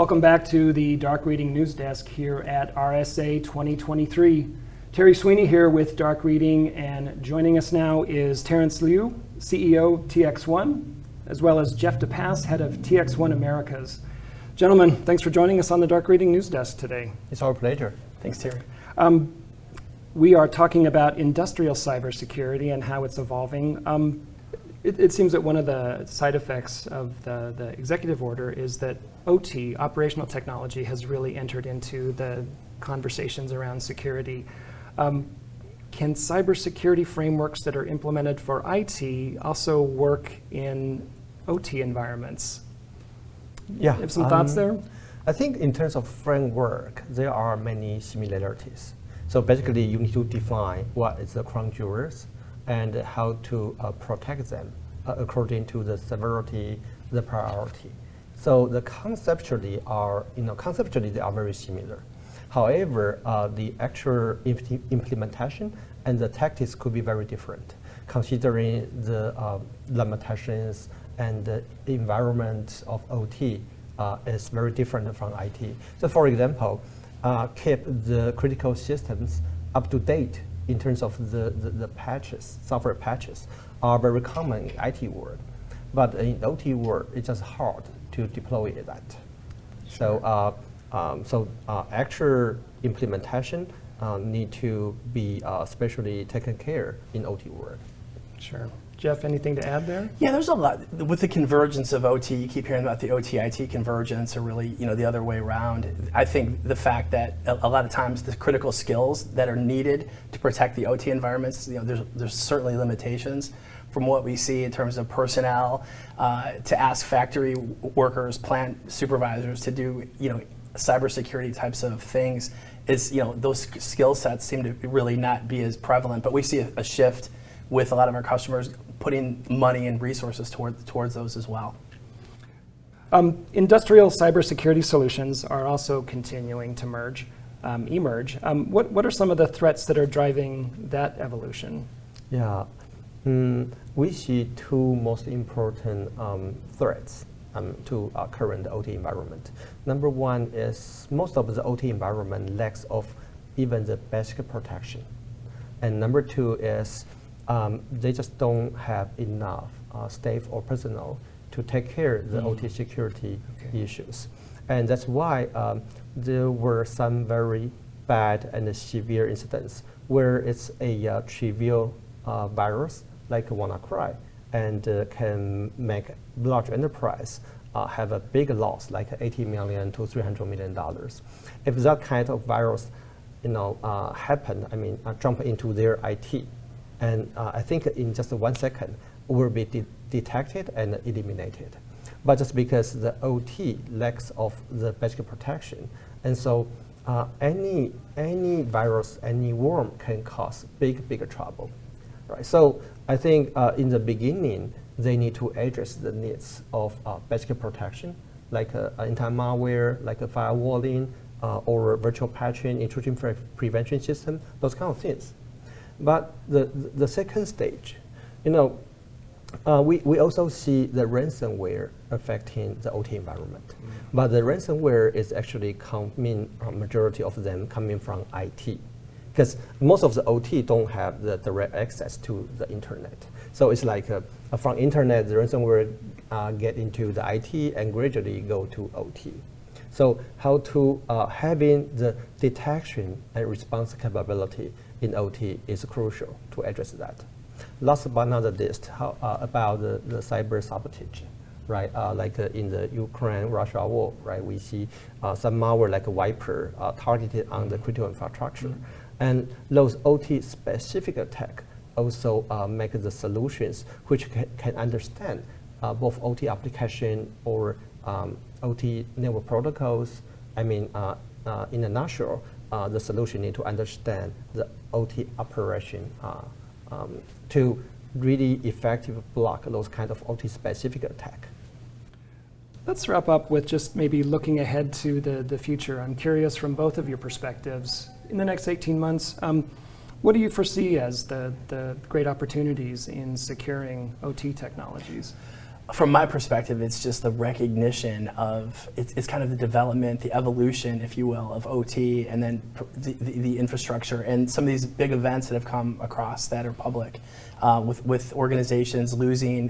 Welcome back to the Dark Reading News Desk here at RSA 2023. Terry Sweeney here with Dark Reading, and joining us now is Terence Liu, CEO of TXOne, as well as Jeff DePasse, head of TXOne Americas. Gentlemen, thanks for joining us on the Dark Reading News Desk today. It's our pleasure. Thanks, Terry. We are talking about industrial cybersecurity and how it's evolving. It seems that one of the side effects of the executive order is that OT, operational technology, has really entered into the conversations around security. Can cybersecurity frameworks that are implemented for IT also work in OT environments? Yeah. You have some thoughts there? I think in terms of framework, there are many similarities. So basically, you need to define what is the crown jewels and how to protect them according to the severity, the priority. So the conceptually they are very similar. However, the actual implementation and the tactics could be very different, considering the limitations and the environment of OT is very different from IT. So for example, keep the critical systems up to date in terms of the patches, software patches are very common in IT world. But in OT world, it's just hard to deploy that. Sure. So actual implementation need to be specially taken care in OT world. Sure. Jeff, anything to add there? Yeah, there's a lot. With the convergence of OT, you keep hearing about the OT-IT convergence, or really, the other way around. I think the fact that a lot of times the critical skills that are needed to protect the OT environments, there's certainly limitations from what we see in terms of personnel, to ask factory workers, plant supervisors to do, cybersecurity types of things. Is those skill sets seem to really not be as prevalent, but we see a shift with a lot of our customers putting money and resources towards those as well. Industrial cybersecurity solutions are also continuing to emerge. What are some of the threats that are driving that evolution? Yeah, we see two most important threats to our current OT environment. Number one is most of the OT environment lacks of even the basic protection. And number two is they just don't have enough staff or personnel to take care of the OT security issues. And that's why there were some very bad and severe incidents where it's a trivial virus like WannaCry and can make large enterprise have a big loss, like $80 million to $300 million. If that kind of virus happen, jump into their IT, and I think in just 1 second will be detected and eliminated. But just because the OT lacks of the basic protection, and so any virus, any worm can cause big trouble, right? So I think in the beginning they need to address the needs of basic protection, like anti-malware, like a firewalling, or virtual patching, intrusion prevention system, those kind of things. But the second stage, we also see the ransomware affecting the OT environment. Mm-hmm. But the ransomware is actually majority of them coming from IT, because most of the OT don't have the direct access to the internet. So it's like from internet, the ransomware get into the IT and gradually go to OT. So how to having the detection and response capability in OT is crucial to address that. Last but not the least, how about the cyber sabotage, right? Like in the Ukraine-Russia war, right? We see some malware like a Viper targeted on the critical infrastructure. Mm-hmm. And those OT-specific attack also make the solutions which can understand both OT application or OT network protocols. In a nutshell, the solution need to understand the OT operation to really effectively block those kind of OT-specific attack. Let's wrap up with just maybe looking ahead to the future. I'm curious from both of your perspectives, in the next 18 months, what do you foresee as the great opportunities in securing OT technologies? From my perspective, it's just the recognition of, it's kind of the development, the evolution, if you will, of OT, and then the infrastructure, and some of these big events that have come across that are public, with organizations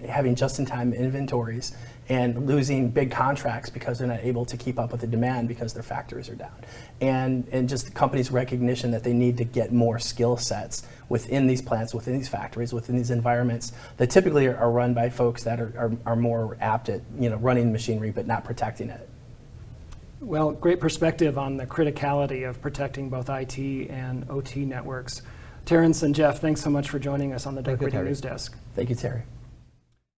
having just-in-time inventories and losing big contracts because they're not able to keep up with the demand because their factories are down. And just the company's recognition that they need to get more skill sets within these plants, within these factories, within these environments that typically are run by folks that are more apt at running machinery but not protecting it. Well, great perspective on the criticality of protecting both IT and OT networks. Terence and Jeff, thanks so much for joining us on the Dark Thank you, Radio Terry. News Desk. Thank you, Terry.